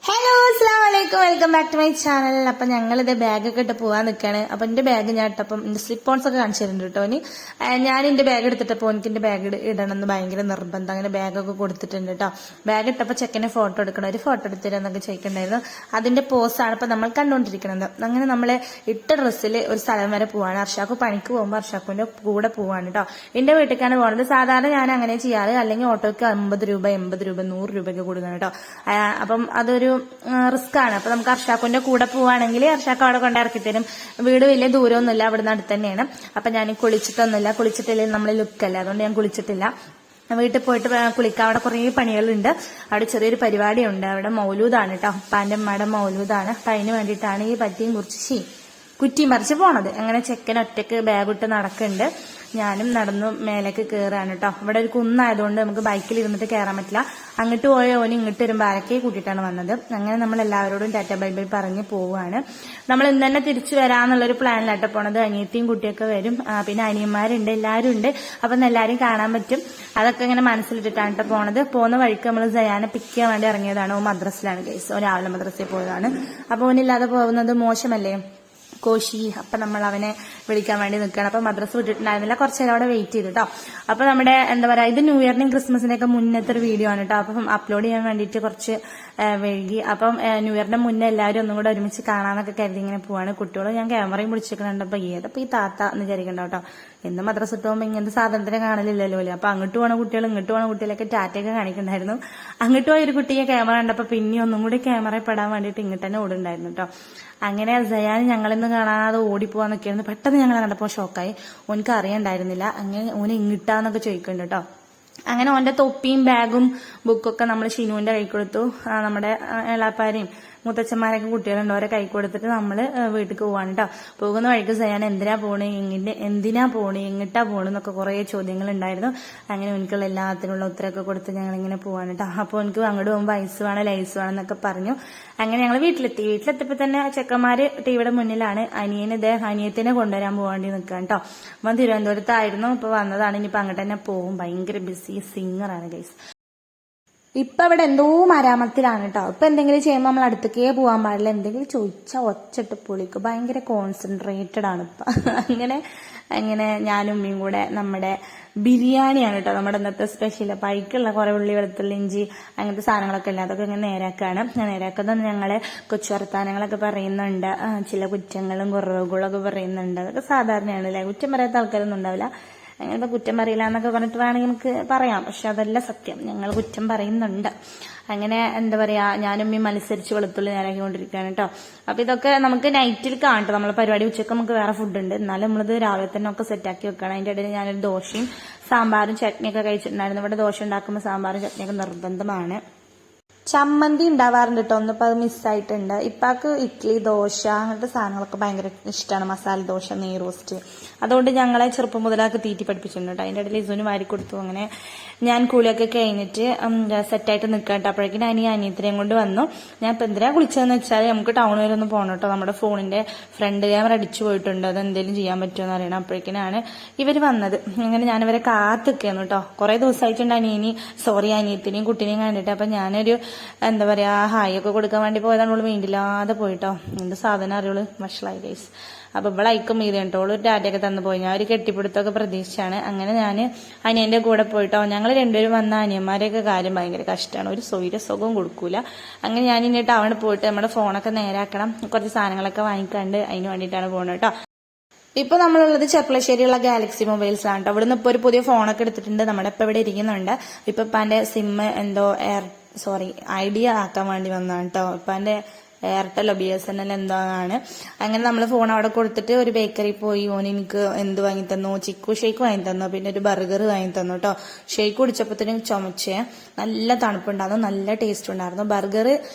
Hello അസ്സലാമലൈക്കും, welcome back to my channel. അപ്പൊ ഞങ്ങളിത് ബാഗൊക്കെ ഇട്ട് പോവാൻ നിൽക്കാണ്. അപ്പൊ എന്റെ ബാഗ് ഞാൻ ഇട്ടപ്പം എന്റെ സ്ലിപ്പ് ഓൺസ് ഒക്കെ കാണിച്ചു തരുന്നുണ്ട് കേട്ടോ. ഞാൻ എന്റെ ബാഗ് എടുത്തിട്ടപ്പോ എനിക്ക് എന്റെ ബാഗ് ഇടണം എന്ന് ഭയങ്കര നിർബന്ധം. അങ്ങനെ ബാഗൊക്കെ കൊടുത്തിട്ടുണ്ട് കേട്ടോ. ബാഗ് ഇട്ടപ്പോ ചെക്കനെ ഫോട്ടോ എടുക്കണം, ഒരു ഫോട്ടോ എടുത്തിരുന്നൊക്കെ ചോദിക്കണ്ടായിരുന്നു. അതിന്റെ പോസ്റ്റാണ് ഇപ്പൊ നമ്മൾ കണ്ടുകൊണ്ടിരിക്കുന്നത്. അങ്ങനെ നമ്മള് ഇട്ട ഡ്രസ്സിൽ ഒരു സ്ഥലം വരെ പോവാണ്. അർഷാക്ക് പണിക്ക് പോകുമ്പോൾ അർഷാക്കുവിന്റെ കൂടെ പോവാണ് കേട്ടോ. എന്റെ വീട്ടിലേക്കാണ് പോകുന്നത്. സാധാരണ ഞാൻ അങ്ങനെ ചെയ്യാറ്, അല്ലെങ്കിൽ ഓട്ടോയ്ക്ക് 50 രൂപ 80 രൂപ 100 രൂപയ്ക്ക് കൊടുക്കണം കേട്ടോ. അപ്പം അതൊരു റിസ്ക് ആണ്. അപ്പൊ നമുക്ക് അർഷാക്കുന്റെ കൂടെ പോവാണെങ്കിൽ അർഷാക്ക് അവിടെ കൊണ്ട് ഇറക്കി തരും. വീട് വലിയ ദൂരമൊന്നുമില്ല, അവിടെ നിന്ന് അടുത്ത് തന്നെയാണ്. അപ്പൊ ഞാൻ കുളിച്ചിട്ടൊന്നുമില്ല, കുളിച്ചിട്ടില്ലെങ്കിൽ നമ്മൾ ലുക്കല്ല, അതുകൊണ്ട് ഞാൻ കുളിച്ചിട്ടില്ല. വീട്ടിൽ പോയിട്ട് കുളിക്കാം. അവിടെ കുറേ പണികളുണ്ട്. അവിടെ ചെറിയൊരു പരിപാടിയുണ്ട്. അവിടെ മൗലൂദാണ് കേട്ടോ, ഉപ്പാന്റെ അമ്മയുടെ മൗലൂദാണ്. അപ്പൊ അതിന് വേണ്ടിയിട്ടാണ് ഈ പറ്റിയും കുറിച്ച് കുറ്റി മറിച്ച് പോണത്. അങ്ങനെ ചെക്കൻ ഒറ്റക്ക് ബാഗിട്ട് നടക്കുന്നുണ്ട്. ഞാനും നടന്നു മേലേക്ക് കയറാണ് കേട്ടോ. ഇവിടെ ഒരു കുന്നായതുകൊണ്ട് നമുക്ക് ബൈക്കിൽ ഇരുന്നിട്ട് കയറാൻ പറ്റില്ല. അങ്ങോട്ട് പോയ ഓന് ഇങ്ങോട്ട് വരുമ്പോൾ ആരൊക്കെ കൂട്ടിയിട്ടാണ് വന്നത്. അങ്ങനെ നമ്മൾ എല്ലാവരോടും ടാറ്റ ബൈ ബൈ പറഞ്ഞ് പോവുകയാണ്. നമ്മൾ ഇന്ന് തന്നെ തിരിച്ചു വരാന്നുള്ളൊരു പ്ലാനിലാട്ടോ പോണത്. അനിയത്തിയും കുട്ടിയൊക്കെ വരും, പിന്നെ അനിയന്മാരുണ്ട്, എല്ലാവരും ഉണ്ട്. അപ്പൊ എല്ലാവരും കാണാൻ പറ്റും. അതൊക്കെ ഇങ്ങനെ മനസ്സിലിട്ടിട്ടാണ് കേട്ടോ പോണത്. പോകുന്ന വഴിക്ക് നമ്മൾ സയാനെ പിക്ക് ചെയ്യാൻ വേണ്ടി ഇറങ്ങിയതാണ്. ഓ മദ്രസിലാണ് കേസ്, ഓ രാവിലെ മദ്രസയിൽ പോയതാണ്. അപ്പൊ ഓനില്ലാതെ പോകുന്നത് മോശമല്ലേ കോശി. അപ്പൊ നമ്മൾ അവനെ വിളിക്കാൻ വേണ്ടി നിൽക്കുകയാണ്. അപ്പൊ മദ്രസ വിട്ടിട്ടുണ്ടായിരുന്നില്ല, കുറച്ചു നേരം അവിടെ വെയിറ്റ് ചെയ്തു കേട്ടോ. അപ്പൊ നമ്മുടെ എന്താ പറയാ, ഇത് ന്യൂ ഇയറിന്റെയും ക്രിസ്മസിന്റെ മുന്നത്തെ ഒരു വീഡിയോ ആണ് കേട്ടോ. അപ്പം അപ്ലോഡ് ചെയ്യാൻ വേണ്ടിയിട്ട് കുറച്ച് വൈകി. അപ്പം ന്യൂ ഇയറിന്റെ മുന്നേ എല്ലാവരും ഒന്നും കൂടെ ഒരുമിച്ച് കാണാനൊക്കെ കരുതി ഇങ്ങനെ പോവാണ്. കുട്ടികളും ഞാൻ ക്യാമറയും പിടിച്ചിരിക്കുന്നുണ്ട്. അപ്പൊ ഏതപ്പോ ഈ താത്ത എന്ന് വിചാരിക്കണ്ട കേട്ടോ. എന്ന് മദ്രസ ഇട്ട് പോകുമ്പോ ഇങ്ങനത്തെ സാധനത്തിനെ കാണലില്ലല്ലോ. അപ്പൊ അങ്ങോട്ട് പോണ കുട്ടികൾ ഇങ്ങോട്ട് പോണ കുട്ടികളൊക്കെ ടാറ്റയൊക്കെ കാണിക്കണ്ടായിരുന്നു. അങ്ങോട്ട് പോയ ഒരു കുട്ടിയെ ക്യാമറ കണ്ടപ്പോ പിന്നെ ഒന്നും കൂടി ക്യാമറ പെടാൻ വേണ്ടിയിട്ട് ഇങ്ങോട്ട് തന്നെ ഓടുണ്ടായിരുന്നു കേട്ടോ. അങ്ങനെ സയാൻ ഞങ്ങളിന്ന് കാണാതെ ഓടിപ്പോവാൻ നിൽക്കായിരുന്നു. പെട്ടെന്ന് ഞങ്ങൾ കണ്ടപ്പോ ഷോക്കായി. ഓനക്ക് അറിയണ്ടായിരുന്നില്ല. അങ്ങനെ ഓനെ ഇങ്ങിട്ടാന്നൊക്കെ ചോദിക്കുന്നുണ്ട് കേട്ടോ. അങ്ങനെ ഓന്റെ തൊപ്പിയും ബാഗും ബുക്കൊക്കെ നമ്മൾ ഷിനുവിന്റെ കൈ കൊടുത്തു. നമ്മുടെ എളാപ്പാരെയും മുത്തച്ഛന്മാരൊക്കെ കുട്ടികളുണ്ട്, അവരെ കൈ കൊടുത്തിട്ട് നമ്മള് വീട്ടിൽ പോവാണ് കേട്ടോ. പോകുന്ന വഴിക്ക് സയാൻ എന്തിനാ പോണേ, എന്തിനാ പോണേ, എങ്ങിട്ടാ പോണെന്നൊക്കെ കുറെ ചോദ്യങ്ങൾ ഉണ്ടായിരുന്നു. അങ്ങനെ എനിക്കുള്ള എല്ലാത്തിനുള്ള ഉത്തരമൊക്കെ കൊടുത്ത് ഞങ്ങൾ ഇങ്ങനെ പോവാണ് കേട്ടോ. അപ്പൊ എനിക്ക് അങ്ങോട്ട് പോകുമ്പോൾ ഐസ് വേണം ലൈസ് വേണം എന്നൊക്കെ പറഞ്ഞു. അങ്ങനെ ഞങ്ങൾ വീട്ടിലെത്തിയപ്പോ തന്നെ ചെക്കന്മാര് ടിവിയുടെ മുന്നിലാണ്. അനിയത്തിനെ കൊണ്ടുവരാൻ പോകാണ്ടി നിൽക്കാൻ കേട്ടോ. അപ്പം തിരുവനന്തപുരത്തായിരുന്നു, ഇപ്പൊ വന്നതാണ്. ഇനിയിപ്പോ അങ്ങോട്ട് തന്നെ പോകും. ഭയങ്കര ബിസി സിംഗറാണ് ഗൈസ്. ഇപ്പൊ അവിടെ എന്തോ മരാമത്തിലാണ് കേട്ടോ. ഇപ്പൊ എന്തെങ്കിലും ചെയ്യുമ്പോൾ നമ്മൾ അടുത്തേക്കേ പോകാൻ പാടില്ല. എന്തെങ്കിലും ചോദിച്ചാൽ ഒച്ചിട്ട് പൊളിക്കും. ഭയങ്കര കോൺസെൻട്രേറ്റഡ് ആണ് ഇപ്പൊ. അങ്ങനെ ഞാനും ഉമ്മയും കൂടെ നമ്മുടെ ബിരിയാണിയാണ് കേട്ടോ നമ്മുടെ ഇന്നത്തെ സ്പെഷ്യൽ. പൈക്കുള്ള കുറെ ഉള്ളി വെളുത്തുള്ളി ഇഞ്ചി അങ്ങനത്തെ സാധനങ്ങളൊക്കെ ഇല്ല, അതൊക്കെ ഇങ്ങനെ നേരാക്കാണ്. നേരാക്കുന്നത് ഞങ്ങളെ കൊച്ചു വർത്താനങ്ങളൊക്കെ പറയുന്നുണ്ട്, ചില കുറ്റങ്ങളും കുറവുകളൊക്കെ പറയുന്നുണ്ട്. അതൊക്കെ സാധാരണയാണ് അല്ലെ, കുറ്റം പറയാത്ത ആൾക്കാരൊന്നും ഉണ്ടാവില്ല. അങ്ങനത്തെ കുറ്റം പറയില്ല എന്നൊക്കെ പറഞ്ഞിട്ട് വേണമെങ്കിൽ നമുക്ക് പറയാം, പക്ഷെ അതല്ല സത്യം, ഞങ്ങൾ കുറ്റം പറയുന്നുണ്ട്. അങ്ങനെ എന്താ പറയാ, ഞാനും ഈ മത്സരിച്ച് വെളുത്തുള്ളി നേരാക്കിക്കൊണ്ടിരിക്കുകയാണ് കേട്ടോ. അപ്പൊ ഇതൊക്കെ നമുക്ക് നൈറ്റിൽ കാണട്ടോ. നമ്മളെ പരിപാടി ഉച്ചക്ക് നമുക്ക് വേറെ ഫുഡ് ഉണ്ട്, എന്നാലും നമ്മളിത് രാവിലെ തന്നെ ഒക്കെ സെറ്റാക്കി വെക്കണം. അതിന്റെ ഇടയിൽ ഞാനൊരു ദോശയും സാമ്പാറും ചട്നിയൊക്കെ കഴിച്ചിട്ടുണ്ടായിരുന്നു. ഇവിടെ ദോശ ഉണ്ടാക്കുമ്പോൾ സാമ്പാറും ചട്നിയൊക്കെ നിർബന്ധമാണ്. ചമ്മന്തി ഉണ്ടാവാറുണ്ട് കേട്ടോ, ഒന്നിപ്പോ അത് മിസ്സായിട്ടുണ്ട്. ഇപ്പാക്ക് ഇഡ്ഡലി ദോശ അങ്ങനത്തെ സാധനങ്ങളൊക്കെ ഭയങ്കര ഇഷ്ടമാണ്, മസാല ദോശ നെയ് റോസ്റ്റ്. അതുകൊണ്ട് ഞങ്ങളെ ചെറുപ്പം മുതലാക്കി തീറ്റി പഠിപ്പിച്ചിട്ടുണ്ട് കേട്ടോ. അതിന്റെ ഇടയിൽ ഇസുവിന് വാരി കൊടുത്തു. അങ്ങനെ ഞാൻ കൂലിയൊക്കെ കഴിഞ്ഞിട്ട് സെറ്റായിട്ട് നിൽക്കാം കേട്ടോ. അപ്പോഴേക്കും അനിയത്തിനെയും കൊണ്ട് വന്നു. ഞാൻ ഇപ്പൊ എന്തിനാ കുളിച്ചതെന്ന് വെച്ചാൽ നമുക്ക് ടൗൺ വരെ ഒന്ന് പോകണം കേട്ടോ. നമ്മുടെ ഫോണിന്റെ ഫ്രണ്ട് ക്യാമറ അടിച്ചു പോയിട്ടുണ്ട്, അത് എന്തെങ്കിലും ചെയ്യാൻ പറ്റുമോ അറിയണം. അപ്പോഴേക്കിനാണ് ഇവര് വന്നത്. അങ്ങനെ ഞാനിവരെ കാത്തിരിക്കുന്നു കേട്ടോ. കുറെ ദിവസമായിട്ടുണ്ട് അനിയത്തിനെയും കുട്ടീനെയും കണ്ടിട്ട്. അപ്പൊ ഞാനൊരു എന്താ പറയാ ഹായ് ഒക്കെ കൊടുക്കാൻ വേണ്ടി പോയതാണ്. ഓള് വേണ്ടില്ലാതെ പോയിട്ടോ. എന്ത് സാധനം അറിയുള്ളൂ, വഷളായി ഗൈസ്. അപ്പൊ ഇവളയക്കും മീതി കേട്ടോ. ഓള് ഒരു ടാറ്റയൊക്കെ തന്നു പോയി. ഞാൻ ഒരു കെട്ടിപ്പിടുത്തൊക്കെ പ്രതീക്ഷിച്ചാണ്. അങ്ങനെ ഞാൻ അനിയന്റെ കൂടെ പോയിട്ടോ. ഞങ്ങൾ രണ്ടുപേരും വന്ന അനിയന്മാരെയൊക്കെ കാര്യം ഭയങ്കര കഷ്ടമാണ്, ഒരു സ്വൈരസുഖവും കൊടുക്കൂല. അങ്ങനെ ഞാൻ ഇനി ടൗണിൽ പോയിട്ട് നമ്മുടെ ഫോണൊക്കെ നേരാക്കണം, കുറച്ച് സാധനങ്ങളൊക്കെ വാങ്ങിക്കാണ്ട് അതിന് വേണ്ടിയിട്ടാണ് പോകുന്നത് കേട്ടോ. ഇപ്പൊ നമ്മളുള്ളത് ചെർപ്പളശ്ശേരിയുള്ള ഗാലക്സി മൊബൈൽസ് ആണ് കേട്ടോ. ഇവിടുന്ന് ഇപ്പൊ ഒരു പുതിയ ഫോണൊക്കെ എടുത്തിട്ടുണ്ട്. നമ്മുടെ ഇപ്പൊ ഇവിടെ ഇരിക്കുന്നുണ്ട്. ഇപ്പൊ എന്റെ സിം എന്തോ ഐഡിയ ആക്കാൻ വേണ്ടി വന്നതാണ് കേട്ടോ. ഇപ്പൊ എന്റെ എയർടെലോ BSNL എന്തോ ആണ്. അങ്ങനെ നമ്മൾ ഫോൺ അവിടെ കൊടുത്തിട്ട് ഒരു ബേക്കറി പോയി. ഓൻ എനിക്ക് എന്ത് വാങ്ങി തന്നു, ചിക്കു ഷേക്ക് വാങ്ങി തന്നു, പിന്നെ ഒരു ബർഗർ വാങ്ങി തന്നു കേട്ടോ. ഷേക്ക് കുടിച്ചപ്പോഴത്തേനും ചുമച്ചേ, നല്ല തണുപ്പുണ്ടായിരുന്നു, നല്ല ടേസ്റ്റ് ഉണ്ടായിരുന്നു. ബർഗർ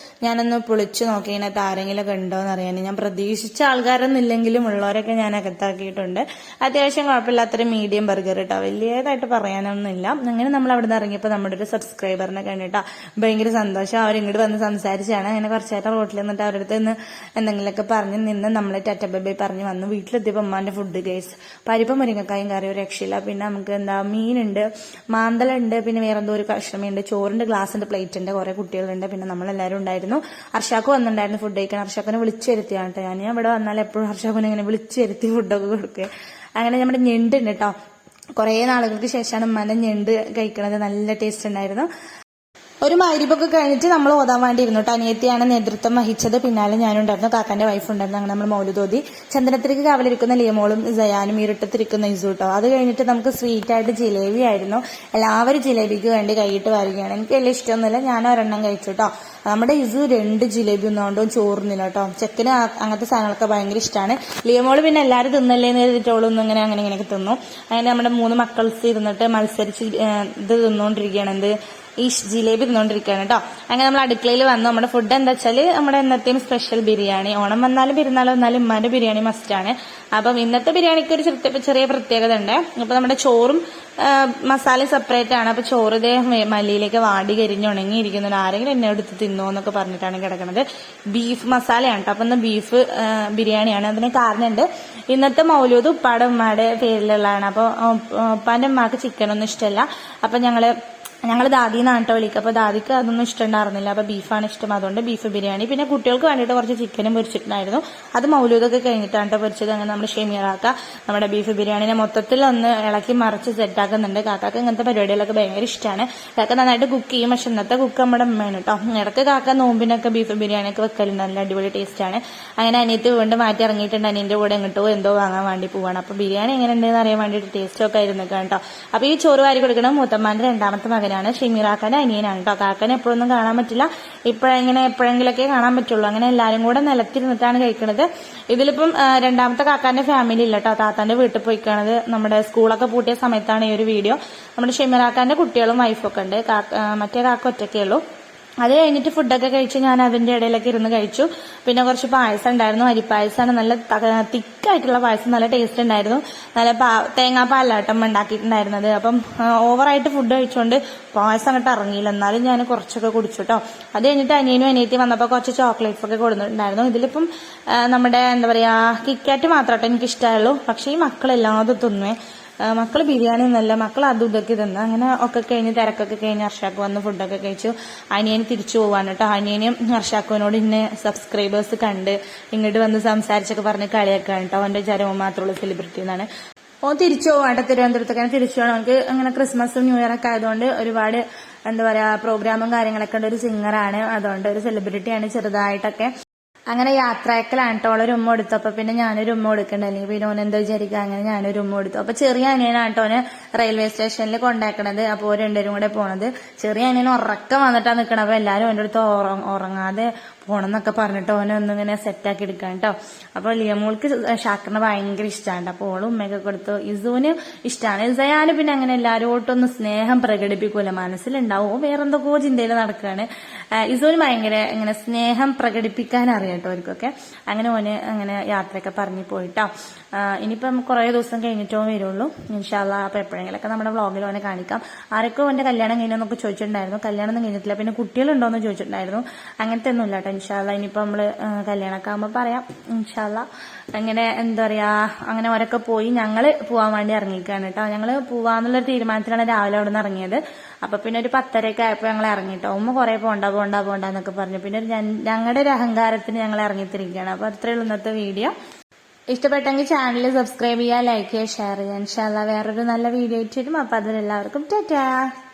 ഞാനൊന്ന് പൊളിച്ചു നോക്കി, ഇതിനകത്ത് ആരെങ്കിലൊക്കെ ഉണ്ടോന്ന് അറിയാൻ. ഞാൻ പ്രതീക്ഷിച്ച ആൾക്കാരൊന്നും ഇല്ലെങ്കിലും ഉള്ളവരൊക്കെ ഞാൻ അകത്താക്കിയിട്ടുണ്ട്. അത്യാവശ്യം കുഴപ്പമില്ലാത്തൊരു മീഡിയം ബർഗർ കേട്ടോ, വലിയതായിട്ട് പറയാനൊന്നുമില്ല. അങ്ങനെ നമ്മൾ അവിടെ നിന്ന് ഇറങ്ങിയപ്പോൾ നമ്മുടെ ഒരു സബ്സ്ക്രൈബറിനെ കണ്ടിട്ടാ ഭയങ്കര സന്തോഷം. അവരിങ്ങോട്ട് വന്ന് സംസാരിച്ചാണ്. അങ്ങനെ കുറച്ചേരം റോട്ടിൽ എന്നിട്ട് അവരുടെ അടുത്ത് നിന്ന് എന്തെങ്കിലുമൊക്കെ പറഞ്ഞ് നിന്ന് നമ്മളെ ടാറ്റ ബൈ ബൈ പറഞ്ഞ് വന്നു. വീട്ടിലെത്തിയപ്പോൾ ഉമ്മാന്റെ ഫുഡ് ഗൈസ്, പരിപ്പ് മുരിങ്ങക്കായും കറി ഒരു രക്ഷയില്ല. പിന്നെ നമുക്ക് എന്താ മീനുണ്ട്, മാന്തലുണ്ട്, പിന്നെ വേറെ എന്തോ ഒരു കഷ്ണമുണ്ട്, ചോറുണ്ട്, ഗ്ലാസിന്റെ പ്ലേറ്റ് ഉണ്ട്, കുറെ കുട്ടികളുണ്ട്, പിന്നെ നമ്മളെല്ലാവരും ഉണ്ടായിരുന്നു. അർഷാക്ക് വന്നിട്ടുണ്ടായിരുന്നു ഫുഡ് കഴിക്കാൻ. അർഷാക്കിനെ വിളിച്ചു വരുത്തിയാണ് കേട്ടോ. ഞാൻ ഇവിടെ വന്നാൽ എപ്പോഴും അർഷാക്കിനെ ഇങ്ങനെ വിളിച്ചു വരുത്തി ഫുഡൊക്കെ കൊടുക്കുക. അങ്ങനെ നമ്മുടെ ഞെണ്ടുണ്ട് കേട്ടോ. കുറെ നാളുകൾക്ക് ശേഷമാണ് ഉമ്മാന്റെ ഞെണ്ട് കഴിക്കണത്. നല്ല ടേസ്റ്റ് ഉണ്ടായിരുന്നു. ഒരു മഗ്‌രിബൊക്കെ കഴിഞ്ഞിട്ട് നമ്മൾ ഓതാൻ വേണ്ടിയിരുന്നു കേട്ടോ. അനിയത്തിയാണ് നേതൃത്വം വഹിച്ചത്. പിന്നാലെ ഞാനുണ്ടായിരുന്നു, കാക്കാന്റെ വൈഫ് ഉണ്ടായിരുന്നു. അങ്ങനെ നമ്മൾ മൗലൂദോതി. ചന്ദനത്തിരിക്ക് കാവലിരിക്കുന്ന ലിയമോളും സയാനും ഇരുട്ടത്തിരിക്കുന്ന ഇസു കേട്ടോ. അത് കഴിഞ്ഞിട്ട് നമുക്ക് സ്വീറ്റ് ആയിട്ട് ജിലേബി ആയിരുന്നു. എല്ലാവരും ജിലേബിക്ക് വേണ്ടി കൈയിട്ട് വരികയാണ്. എനിക്ക് വലിയ ഇഷ്ടമൊന്നുമില്ല, ഞാൻ ഒരെണ്ണം കഴിച്ചു കേട്ടോ. നമ്മുടെ ഇസു 2 ജിലേബി ഒന്നുകൊണ്ടും ചോറുന്നില്ല കേട്ടോ. ചെക്കന് അങ്ങനത്തെ സാധനങ്ങളൊക്കെ ഭയങ്കര ഇഷ്ടമാണ്. ലിയമോള് പിന്നെ എല്ലാവരും തിന്നല്ലേന്ന് എഴുതിട്ടോളൊന്നും ഇങ്ങനെയൊക്കെ തിന്നു. അങ്ങനെ നമ്മുടെ 3 മക്കൾസ് ഇരുന്നിട്ട് മത്സരിച്ച് ഇത് തിന്നുകൊണ്ടിരിക്കുകയാണ്. എന്ത് ഈ ജിലേബി തിന്നുകൊണ്ടിരിക്കുകയാണ് കേട്ടോ. അങ്ങനെ നമ്മൾ അടുക്കളയിൽ വന്നു. നമ്മുടെ ഫുഡ് എന്താ വെച്ചാൽ നമ്മുടെ എന്നത്തെയും സ്പെഷ്യൽ ബിരിയാണി. ഓണം വന്നാലും പെരുന്നാളും വന്നാലും ഉമ്മാന്റെ ബിരിയാണി മസ്റ്റാണ്. അപ്പം ഇന്നത്തെ ബിരിയാണിക്ക് ഒരു ചെറിയ പ്രത്യേകത ഉണ്ട്. അപ്പൊ നമ്മുടെ ചോറും മസാലയും സെപ്പറേറ്റ് ആണ്. അപ്പൊ ചോറ് ഇതേ മല്ലിയിലേക്ക് വാടി കരിഞ്ഞ് ഉണങ്ങിയിരിക്കുന്നുണ്ട്. ആരെങ്കിലും എന്നെ എടുത്ത് തിന്നോ എന്നൊക്കെ പറഞ്ഞിട്ടാണ് കിടക്കുന്നത്. ബീഫ് മസാലയാണ് കേട്ടോ. അപ്പൊ ഇന്ന് ബീഫ് ബിരിയാണിയാണ്. അതിന് കാരണമുണ്ട്, ഇന്നത്തെ മൗലൂദ് ഉപ്പാടെ ഉമ്മാടെ പേരിലുള്ളതാണ്. അപ്പൊ ഉപ്പാന്റെ ഉമ്മാക്ക് ചിക്കനൊന്നും ഇഷ്ടമല്ല. അപ്പൊ ഞങ്ങൾ ദാദിന്നാണ് കേട്ടോ വിളിക്കുക. അപ്പൊ ദാദിക്ക് അതൊന്നും ഇഷ്ടമുണ്ടായിരുന്നില്ല. അപ്പൊ ബീഫാണ് ഇഷ്ടം, അതുകൊണ്ട് ബീഫ് ബിരിയാണി. പിന്നെ കുട്ടികൾക്ക് വേണ്ടിയിട്ട് കുറച്ച് ചിക്കനും പൊരിച്ചിട്ടുണ്ടായിരുന്നു. അത് മൗലൂദൊക്കെ കഴിഞ്ഞിട്ടാണ് കേട്ടോ പൊരിച്ചത്. അങ്ങനെ നമ്മൾ ഷെമീറാക്ക നമ്മുടെ ബീഫ് ബിരിയാണിനെ മൊത്തത്തിൽ ഒന്ന് ഇളക്കി മറിച്ച് സെറ്റാക്കുന്നുണ്ട്. കാക്കാക്ക് ഇങ്ങനത്തെ പരിപാടികളൊക്കെ ഭയങ്കര ഇഷ്ടമാണ്. കാക്ക നന്നായിട്ട് കുക്ക് ചെയ്യും. പക്ഷെ ഇന്നത്തെ കുക്ക് നമ്മുടെ ഉമ്മയാണ് കേട്ടോ. ഇടയ്ക്ക് കാക്ക നോമ്പിനൊക്കെ ബീഫ് ബിരിയാണിയൊക്കെ വെക്കലുണ്ട്. നല്ല അടിപൊളി ടേസ്റ്റാണ്. അങ്ങനെ അനിയത്തി വീണ്ടും മാറ്റി ഇറങ്ങിയിട്ടുണ്ട്. അനിയന്റെ കൂടെ എങ്ങോട്ടോ എന്തോ വാങ്ങാൻ വേണ്ടി പോവാണ്. അപ്പൊ ബിരിയാണി എങ്ങനെ ഉണ്ടെന്ന് അറിയാൻ വേണ്ടിയിട്ട് ടേസ്റ്റൊക്കെ ആയിരുന്നു കേട്ടോ. അപ്പൊ ഈ ചോറ് വാരി കൊടുക്കണം മൂത്തമ്മാന്റെ 2ാമത്തെ മകനാണ്, ഷെമീറാക്കാന്റെ അനിയനാണ് കേട്ടോ. കാക്കനെ എപ്പോഴൊന്നും കാണാൻ പറ്റില്ല, എപ്പോഴെങ്കിലൊക്കെ കാണാൻ പറ്റുള്ളൂ. അങ്ങനെ എല്ലാരും കൂടെ നിലത്തിരുന്നിട്ടാണ് കഴിക്കുന്നത്. ഇതിലിപ്പം 2ാമത്തെ കാക്കാന്റെ ഫാമിലി ഇല്ല കേട്ടോ. താത്താന്റെ വീട്ടിൽ പോയിക്കാണത്. നമ്മുടെ സ്കൂളൊക്കെ പൂട്ടിയ സമയത്താണ് ഈ ഒരു വീഡിയോ. നമ്മുടെ ഷെമീറാക്കാന്റെ കുട്ടികളും വൈഫൊക്കെ ഉണ്ട്. മറ്റേ കാക്ക ഒറ്റയ്ക്കേ ഉള്ളൂ. അത് കഴിഞ്ഞിട്ട് ഫുഡൊക്കെ കഴിച്ച് ഞാൻ അതിന്റെ ഇടയിലൊക്കെ ഇരുന്ന് കഴിച്ചു. പിന്നെ കുറച്ച് പായസം ഉണ്ടായിരുന്നു, അരിപ്പായസമാണ്. നല്ല തിക്കായിട്ടുള്ള പായസം, നല്ല ടേസ്റ്റ് ഉണ്ടായിരുന്നു. നല്ല തേങ്ങാപ്പാലാട്ടം ഉണ്ടാക്കിയിട്ടുണ്ടായിരുന്നത്. അപ്പം ഓവറായിട്ട് ഫുഡ് കഴിച്ചുകൊണ്ട് പായസം അങ്ങോട്ട് ഇറങ്ങിയില്ല. എന്നാലും ഞാൻ കുറച്ചൊക്കെ കുടിച്ചു കേട്ടോ. അത് കഴിഞ്ഞിട്ട് അനിയനും അനിയത്തി വന്നപ്പോൾ കുറച്ച് ചോക്ലേറ്റ്സ് ഒക്കെ കൊടുത്തിട്ടുണ്ടായിരുന്നു. ഇതിലിപ്പം നമ്മുടെ എന്താ പറയാ കിറ്റ്കാറ്റ് മാത്രമായിട്ട് എനിക്ക് ഇഷ്ടമായുള്ളൂ. പക്ഷേ ഈ മക്കളെല്ലാതും തിന്നുവേ. മക്കള് ബിരിയാണി ഒന്നല്ല, മക്കൾ അതും ഇതൊക്കെ തിന്ന്. അങ്ങനെ ഒക്കെ കഴിഞ്ഞ് തിരക്കൊക്കെ കഴിഞ്ഞ് ഹർഷാക്ക് വന്ന് ഫുഡൊക്കെ കഴിച്ചു. അനിയന് തിരിച്ചു പോവാണ് കേട്ടോ. അനിയനും ഹർഷാക്കുവിനോട് ഇന്നെ സബ്സ്ക്രൈബേഴ്സ് കണ്ട് ഇങ്ങോട്ട് വന്ന് സംസാരിച്ചൊക്കെ പറഞ്ഞ് കളിയാക്കാണ് കേട്ടോ. അവന്റെ ചരമം മാത്രമുള്ള സെലിബ്രിറ്റി എന്നാണ്. തിരിച്ചു പോവാട്ടെ തിരുവനന്തപുരത്തൊക്കെ തിരിച്ചു പോകണം. നമുക്ക് അങ്ങനെ ക്രിസ്മസും ന്യൂ ഇയർ ഒക്കെ ആയതുകൊണ്ട് ഒരുപാട് എന്താ പറയാ പ്രോഗ്രാമും കാര്യങ്ങളൊക്കെ ഉണ്ട്. ഒരു സിംഗറാണ്, അതുകൊണ്ട് ഒരു സെലിബ്രിറ്റിയാണ് ചെറുതായിട്ടൊക്കെ. അങ്ങനെ യാത്രയക്കലാണ് കേട്ടോ. ഒരു ഉമ്മ എടുത്തു. അപ്പൊ പിന്നെ ഞാനൊരു ഉമ്മ കൊടുക്കണ്ട, അല്ലെങ്കിൽ പിന്നെ ഓൻ എന്താ വിചാരിക്കുക. അങ്ങനെ ഞാനൊരു ഉമ്മ എടുത്തു. അപ്പൊ ചെറിയ അനിയനാണ് കേട്ടോ ഓന് റെയിൽവേ സ്റ്റേഷനിൽ കൊണ്ടാക്കണത്. അപ്പോൾ 2 കൂടെ പോണത്. ചെറിയ അനിയന് ഉറക്കം വന്നിട്ടാണ് നിൽക്കണം. അപ്പൊ എല്ലാരും എൻ്റെ അടുത്ത് ഉറങ്ങാതെ പോണം എന്നൊക്കെ പറഞ്ഞിട്ട് ഓനെ ഒന്നിങ്ങനെ സെറ്റാക്കി എടുക്കാൻ കേട്ടോ. അപ്പൊ ലിയമോൾക്ക് ഷാക്കിറിനെ ഭയങ്കര ഇഷ്ടമാണ്. അപ്പൊ ഓളും ഉമ്മയൊക്കെ കൊടുത്തു. ഇസുവിന് ഇഷ്ടമാണ്. ഇസയാന് പിന്നെ അങ്ങനെ എല്ലാരോട്ടൊന്നും സ്നേഹം പ്രകടിപ്പിക്കൂല, മനസ്സിലുണ്ടാവും വേറെന്തൊക്കെയോ ചിന്തയിൽ നടക്കുകയാണ്. ഇസുവിന് ഭയങ്കര ഇങ്ങനെ സ്നേഹം പ്രകടിപ്പിക്കാൻ അറിയാം കേട്ടോ അവർക്കൊക്കെ. അങ്ങനെ ഓന് അങ്ങനെ യാത്രയൊക്കെ പറഞ്ഞു പോയിട്ടോ. ഇനിയിപ്പം കുറെ ദിവസം കഴിഞ്ഞിട്ടോ വരുള്ളൂ ഇൻഷാ അല്ലാ. അപ്പൊ എപ്പോഴെങ്കിലൊക്കെ നമ്മുടെ വ്ളോഗിൽ ഓനെ കാണിക്കാം. ആരൊക്കെ ഓന്റെ കല്യാണം കഴിഞ്ഞെന്നൊക്കെ ചോദിച്ചിട്ടുണ്ടായിരുന്നു. കല്യാണം ഒന്നും കഴിഞ്ഞിട്ടില്ല. പിന്നെ കുട്ടികളുണ്ടോന്ന് ചോദിച്ചിട്ടുണ്ടായിരുന്നു. അങ്ങനത്തെ ഒന്നും ഇല്ല കേട്ടോ. ഇൻഷാ അല്ലാ ഇനിയിപ്പോ നമ്മള് കല്യാണമൊക്കെ ആകുമ്പോ പറയാം ഇൻഷാ അല്ലാ. അങ്ങനെ എന്താ പറയാ, അങ്ങനെ ഓരൊക്കെ പോയി ഞങ്ങള് പോവാൻ വേണ്ടി ഇറങ്ങിക്കാണ് കേട്ടോ. ഞങ്ങള് പോവാന്നുള്ളൊരു തീരുമാനത്തിലാണ് രാവിലെ അവിടെ നിന്ന് ഇറങ്ങിയത്. അപ്പൊ പിന്നെ ഒരു 10:30 ആയപ്പോ ഞങ്ങൾ ഇറങ്ങിട്ടോ. ഉമ്മ കുറെ പോണ്ടെന്നൊക്കെ പറഞ്ഞു. പിന്നെ ഞങ്ങളുടെ ഒരു അഹങ്കാരത്തിന് ഞങ്ങൾ ഇറങ്ങിത്തിരിക്കുകയാണ്. അപ്പൊ അത്രയുള്ള ഇന്നത്തെ വീഡിയോ. ഇഷ്ടപ്പെട്ടെങ്കിൽ ചാനൽ സബ്സ്ക്രൈബ് ചെയ്യുക, ലൈക്ക് ചെയ്യുക, ഷെയർ ചെയ്യുക. ഇൻഷാ അല്ലാ വേറൊരു നല്ല വീഡിയോ ആയിട്ട് വരും. അപ്പൊ അതിലെല്ലാവർക്കും ടാറ്റാ.